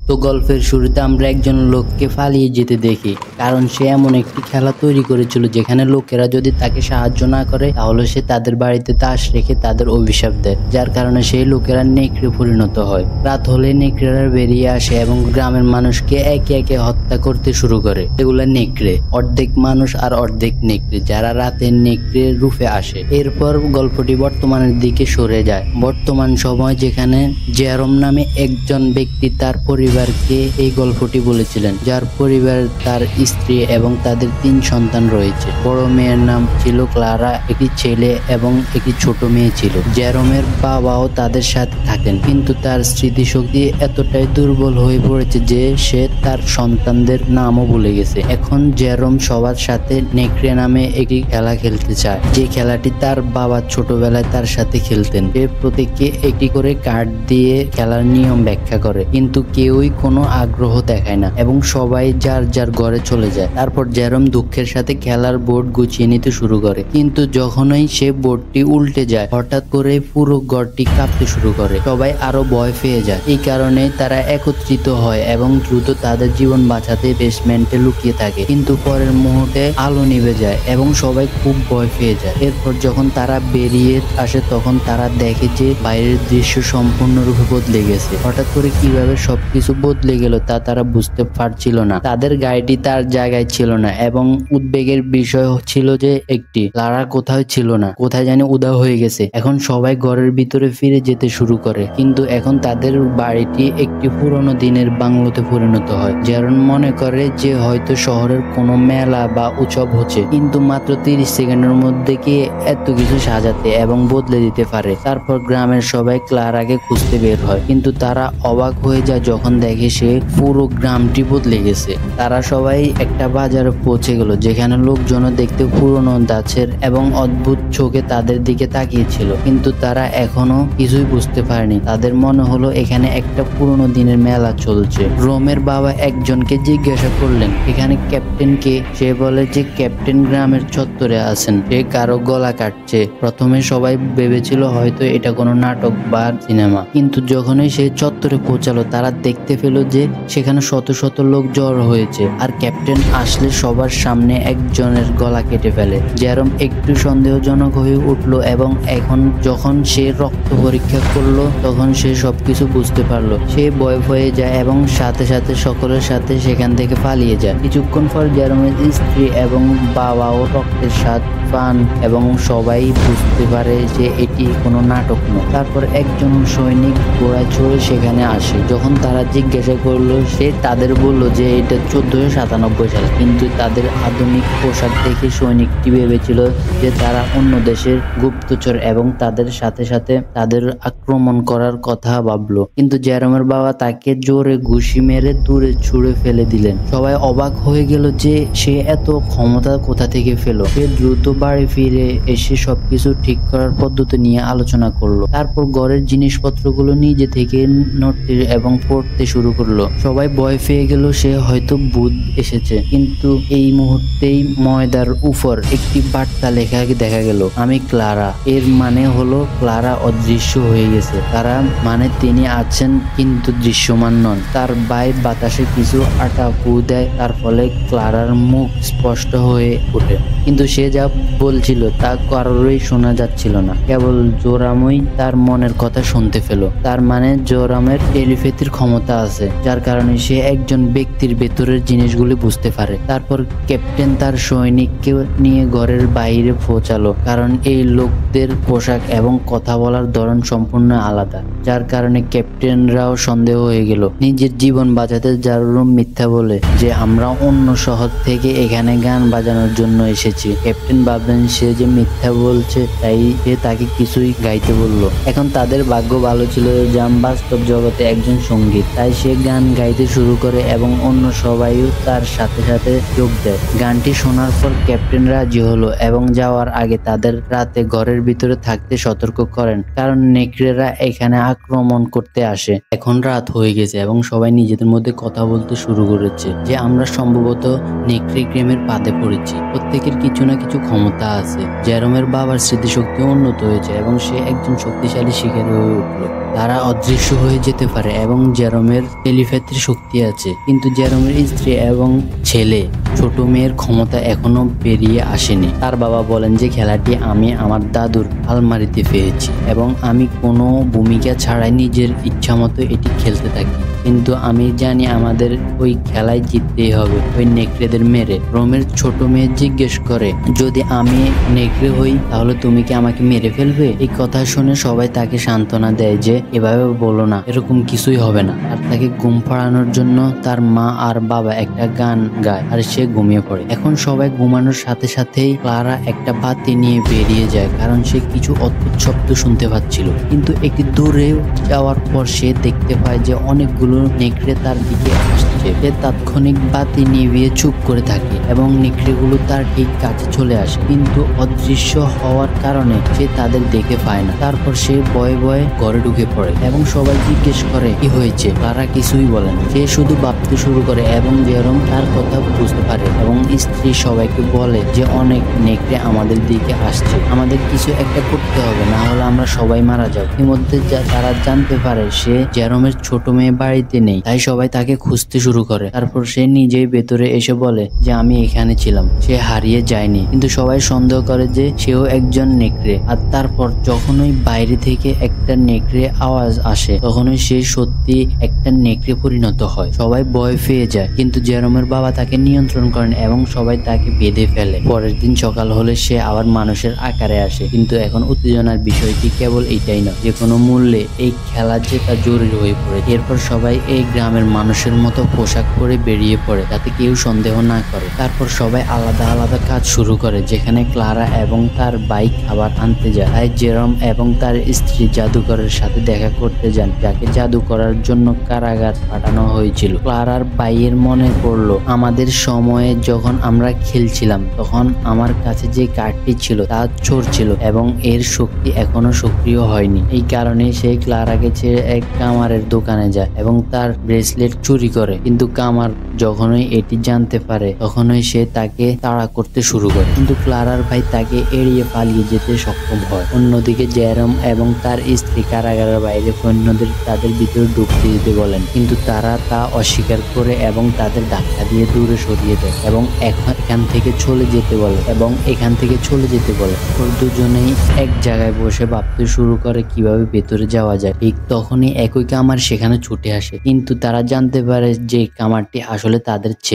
তো গল্পের শুরুতে আমরা একজন লোককে পালিয়ে যেতে দেখি, কারণ সে এমন একটি খেলা তৈরি করেছিল যেখানে লোকেরা যদি তাকে সাহায্য না করে তাহলে সে তাদের বাড়িতে তাস রেখে তাদের অভিশাপ দেয়, যার কারণে সেই লোকেরা নেকড়ে পরিণত হয়। রাত হলে নেকড়েরা বেরিয়ে আসে এবং গ্রামের মানুষকে একে একে হত্যা করতে শুরু করে। এগুলা নেকড়ে, অর্ধেক মানুষ আর অর্ধেক নেকড়ে, যারা রাতে নেকড়ে রূপে আসে। এরপর গল্পটি বর্তমানের দিকে সরে যায়। বর্তমান সময় যেখানে জেরম নামে একজন ব্যক্তি তার পরিবারকে এই গল্পটি বলেছিলেন, যার পরিবার তার স্ত্রী এবং তাদের 3 সন্তান রয়েছে। বড় মেয়ের নাম ছিল ক্লারা, একটি ছেলে এবং একটি ছোট মেয়ে ছিল। জেরমের বাবাও তাদের সাথে থাকেন, কিন্তু তার স্মৃতিশক্তি এতটাই দুর্বল হয়ে পড়েছে যে সে তার সন্তানদের নামও ভুলে গেছে। এখন জেরম সবার সাথে নেকড়ে নামে একটি খেলা খেলতে চায়, যে খেলাটি তার বাবা ছোটবেলায় তার সাথে খেলতেন। সে প্রত্যেককে একটি করে কার্ড দিয়ে খেলার নিয়ম ব্যাখ্যা করে, কিন্তু কেউই কোনো আগ্রহ দেখায় না এবং সবাই যার যার ঘরে চলে যায়। তারপর জেরম দুঃখের সাথে খেলার বোর্ড গুছিয়ে নিতে শুরু করে, কিন্তু যখনই সে বোর্ডটি উল্টে যায় হঠাৎ করে পুরো ঘরটি কাঁপতে শুরু করে। সবাই আরো ভয় পেয়ে যায়। এই কারণে তারা একত্রিত হয় এবং দ্রুত তাদের জীবন বাঁচাতে বেসমেন্টে লুকিয়ে থাকে, কিন্তু পরের মুহূর্তে আলো নিভে যায় এবং সবাই খুব ভয় পেয়ে যায়। এরপর যখন তারা বেরিয়ে আসে তখন তারা দেখে যে বাইরের দৃশ্য সম্পূর্ণরূপে বদলে গেছে। হঠাৎ করে কিভাবে সবকিছু বদলে গেল তা তারা বুঝতে পারছিল না। তাদের গাড়িটি তার জায়গায় ছিল না এবং উদ্বেগের বিষয় ছিল যে একটি ক্লারা কোথাও ছিল না, কোথায় জানি উধাও হয়ে গেছে। এখন সবাই ঘরের ভিতরে ফিরে যেতে শুরু করে, কিন্তু এখন তাদের বাড়িটি একটি পুরনো দিনের বাংলোতে পরিণত হয়। জেরন মনে করে যে হয়তো শহরের কোনো মেলা বা উৎসব হচ্ছে, কিন্তু মাত্র 30 সেকেন্ডের মধ্যে কি এত কিছু সাজাতে এবং বদলে দিতে পারে। তারপর গ্রামের সবাই ক্লারাকে খুঁজতে বের হয়, কিন্তু তারা অবাক হয়ে যায় যখন দেখে সে পুরো গ্রামটি বদলে গেছে। তারা সবাই একটা বাজারে পৌঁছে গেল, যেখানে লোকজন দেখতে পুরনো দাঁতের এবং অদ্ভুত চোখে তাদের দিকে তাকিয়েছিল, কিন্তু তারা এখনো কিছুই বুঝতে পারেনি। তাদের মনে হলো এখানে একটা পুরনো দিনের মেলা চলছে। রোমের বাবা একজনকে জিজ্ঞাসা করলেন এখানে ক্যাপ্টেন কে। সে বলে যে ক্যাপ্টেন গ্রামের চত্বরে আছেন, সে কারো গলা কাটছে। প্রথমে সবাই ভেবেছিল হয়তো এটা কোনো নাটক বা সিনেমা, কিন্তু যখনই সে চত্বরে পৌঁছালো তারা দেখতে পেল যে সেখানে শত শত লোক জড়ো হয়েছে, আর ক্যাপ্টেন আসলে সবার সামনে একজনের গলা কেটে ফেলে। জেরম একটু সন্দেহজনক হয়ে উঠলো এবং এখন যখন সে রক্ত পরীক্ষা করলো তখন সে সবকিছু বুঝতে পারলো। সে ভয় পেয়ে যায় এবং সাথে সাথে সকলের সাথে সেখান থেকে পালিয়ে যায়। কিছুক্ষণ পর জেরমের স্ত্রী এবং বাবাও রক্তের স্বাদ পান এবং সবাই বুঝতে পারে যে এটি কোনো নাটক নয়। তারপর একজন সৈনিক ঘোড়ায় চড়ে সেখানে আসে। যখন তারা জিজ্ঞাসা করলো সে তাদের বলল যে এটা 1497 সাল, কিন্তু তাদের আধুনিক পোশাক দেখে সৈনিকটি ভেবেছিল যে তারা অন্য দেশের গুপ্তচর এবং তাদের সাথে সাথে তাদের আক্রমণ করার কথা ভাবলো। কিন্তু জেরমের বাবা তাকে জোরে ঘুষি মেরে দূরে ছুঁড়ে ফেলে দিলেন। সবাই অবাক হয়ে গেল যে সে এত ক্ষমতা কোথা থেকে পেল। সে দ্রুত বাড়ি ফিরে এসে সবকিছু ঠিক করার পদ্ধতি নিয়ে আলোচনা করলো। তারপর ঘরের জিনিসপত্রগুলো নিজে থেকে নড়তে এবং পড়তে শুরু করলো। সবাই ভয় পেয়ে গেল সে হয়তো ভূত এসেছে, কিন্তু এই মুহূর্তেই ময়দার উপর একটি বার্তা লেখা দেখা গেল, আমি ক্লারা। এর মানে হলো ক্লারা অদৃশ্য হয়ে গেছে। ক্লারা মানে তিনি আছেন কিন্তু দৃশ্যমান নন। তার ভাই বাতাসে কিছু আটা ফু দেয়, তার ফলে ক্লারার মুখ স্পষ্ট হয়ে ওঠে, কিন্তু সে যা বলছিল তা কারোরই শোনা যাচ্ছিল না। কেবল জোরামই তার মনের কথা শুনতে পেল। তার মানে জোরামের টেলিপ্যাথির ক্ষমতা আছে, যার কারণে সে একজন ব্যক্তির ভেতরের জিনিসগুলি বুঝতে পারে। তারপর ক্যাপ্টেন তার সৈনিককে নিয়ে ঘরের বাইরে পৌঁছালো, কারণ এই লোকদের পোশাক এবং কথা বলার ধরন সম্পূর্ণ আলাদা, যার কারণে ক্যাপ্টেনরাও সন্দেহ হয়ে গেল। নিজের জীবন বাঁচাতে জারুম মিথ্যা বলে যে আমরা অন্য শহর থেকে এখানে গান বাজানোর জন্য এসেছি। ক্যাপ্টেন ভাবলেন সে যে মিথ্যা বলছে, তাই সে তাকে কিছুই গাইতে বললো। এখন তাদের ভাগ্য ভালো ছিল যে বাস্তব জগতে একজন সঙ্গীত, তাই সে গান গাইতে শুরু করে এবং অন্য সবাইও তার সাথে সাথে যোগ দেয়। গানটি শোনার পর ক্যাপ্টেন রাজি হলো এবং যাওয়ার আগে তাদের রাতে ঘরের ভিতরে থাকতে সতর্ক করেন, কারণ নেকড়েরা এখানে আক্রমণ করতে আসে। এখন রাত হয়ে গেছে এবং সবাই নিজেদের মধ্যে কথা বলতে শুরু করেছে যে আমরা সম্ভবত নেকড়ে গেমের ফাঁদে পড়েছি। প্রত্যেকের কিছু না কিছু ক্ষমতা আছে। জেরমের বাবার স্মৃতিশক্তি উন্নত হয়েছে এবং সে একজন শক্তিশালী শিকারী হয়ে উঠল। তারা অদৃশ্য হয়ে যেতে পারে এবং জেরমের জেরোমের টেলিপ্যাথির শক্তি আছে, কিন্তু জেরোমের স্ত্রী এবং ছেলে ছোট মেয়ের ক্ষমতা এখনো বেরিয়ে আসেনি। তার বাবা বলেন যে খেলাটি আমি আমার দাদুর আলমারিতে পেয়েছি এবং আমি কোনো ভূমিকা ছাড়াই নিজের ইচ্ছা মতো এটি খেলতে থাকি, কিন্তু আমি জানি আমাদের ওই খেলায় জিততেই হবে ওই নেকড়েদের মেরে। রোমের ছোট মেয়ে জিজ্ঞেস করে, যদি আমি নেকড়ে হই তাহলে তুমি কি আমাকে মেরে ফেলবে? এই কথা শুনে সবাই তাকে সান্ত্বনা দেয় যে এভাবে বলো না, এরকম কিছুই হবে না। আর তাকে ঘুম পাড়ানোর জন্য তার মা আর বাবা একটা গান গায় আর সে ঘুমিয়ে পড়ে। এখন সবাই ঘুমানোর সাথে সাথেই ক্লারা একটা বাতি নিয়ে বেরিয়ে যায়, কারণ সে কিছু অদ্ভুত শব্দ শুনতে পাচ্ছিল। কিন্তু একটু দূরে যাওয়ার পর সে দেখতে পায় যে অনেকগুলো নেকড়ে তার দিকে আসছে। সে তাৎক্ষণিক বাতি নিভিয়ে চুপ করে থাকে এবং নেকড়েগুলো তার ঠিক কাছে চলে আসে, কিন্তু অদৃশ্য হওয়ার কারণে সে তাদের দেখে পায় না। তারপর সে ভয়ে ভয়ে ঘরে ঢুকে পড়ে এবং সবাই জিজ্ঞেস করে কি হয়েছে। ক্লারা কিছুই বলে না, সে শুধু ভাবতে শুরু করে এবং জেরোম তার কথা বুঝতে পারে এবং স্ত্রী সবাইকে বলে যে অনেক নেকড়ে আমাদের দিকে আসছে, আমাদের কিছু একটা করতে হবে, না হলে আমরা সবাই মারা যাব। ইতিমধ্যে তারা জানতে পারে সে জেরোমের ছোট মেয়ে বাড়িতে নেই, তাই সবাই তাকে খুঁজতে শুরু করে। তারপর সে নিজেই ভেতরে এসে বলে যে আমি এখানে ছিলাম, সে হারিয়ে যায়নি। কিন্তু সবাই সন্দেহ করে যে সেও একজন নেকড়ে। আর তারপর যখনই বাইরে থেকে একটা নেকড়ে আওয়াজ আসে তখনই সে সত্যি একটা নেকড়ে পরিণত হয়। সবাই ভয় পেয়ে যায়, কিন্তু জেরোমের বাবা তাকে নিয়ন্ত্রণ করেন এবং সবাই তাকে বেঁধে ফেলে। পরের দিন সকাল হলে সে আবার মানুষের আকারে আসে, কিন্তু এখন উত্তেজনার বিষয়টি কেবল এইটাই নয়, যে কোনো মূল্যে এই খেলা জেতা জরুরি হয়ে পড়ে। এরপর সবাই এই গ্রামের মানুষের মতো পোশাক পরে বেরিয়ে পড়ে যাতে কেউ সন্দেহ না করে। তারপর সবাই আলাদা আলাদা কাজ শুরু করে। যেখানে ক্লারা এবং তার ভাই খাবার আনতে যায়, তাই জেরোম এবং তার স্ত্রী জাদুকরের সাথে দেখা করতে যান, যাকে জাদু করার জন্য কারাগার পাঠানো হয়েছিল। ক্লারার ভাইয়ের মনে পড়লো আমাদের সময়ে যখন আমরা খেলছিলাম তখন আমার কাছে যে কার্ডটি ছিল তা চোর ছিল এবং এর শক্তি এখনো সক্রিয় হয়নি। এই কারণে সে ক্লারাকে ছেড়ে এক কামারের দোকানে যায় এবং তার ব্রেসলেট চুরি করে। কিন্তু কামার যখনই এটি জানতে পারে তখনই সে তাকে তাড়া করতে শুরু করে, কিন্তু ক্লারার ভাই তাকে এড়িয়ে পালিয়ে যেতে সক্ষম হয়। অন্যদিকে জেরোম এবং তার স্ত্রী কারাগারের বাইরে সৈন্যদের তাদের ভিতরে ঢুকতে দিতে বলেন, কিন্তু তারা তা অস্বীকার করে এবং তাদের ধাক্কা দিয়ে দূরে সরিয়ে দেয় এবং এখান থেকে চলে যেতে বলে। দুজনেই এক জায়গায় বসে ভাবতে শুরু করে কিভাবে ভেতরে যাওয়া যায়। ঠিক তখনই একই কামার সেখানে ছুটে আসে, কিন্তু তারা জানতে পারে যে কামারটি আসলে তাদের ছেলে।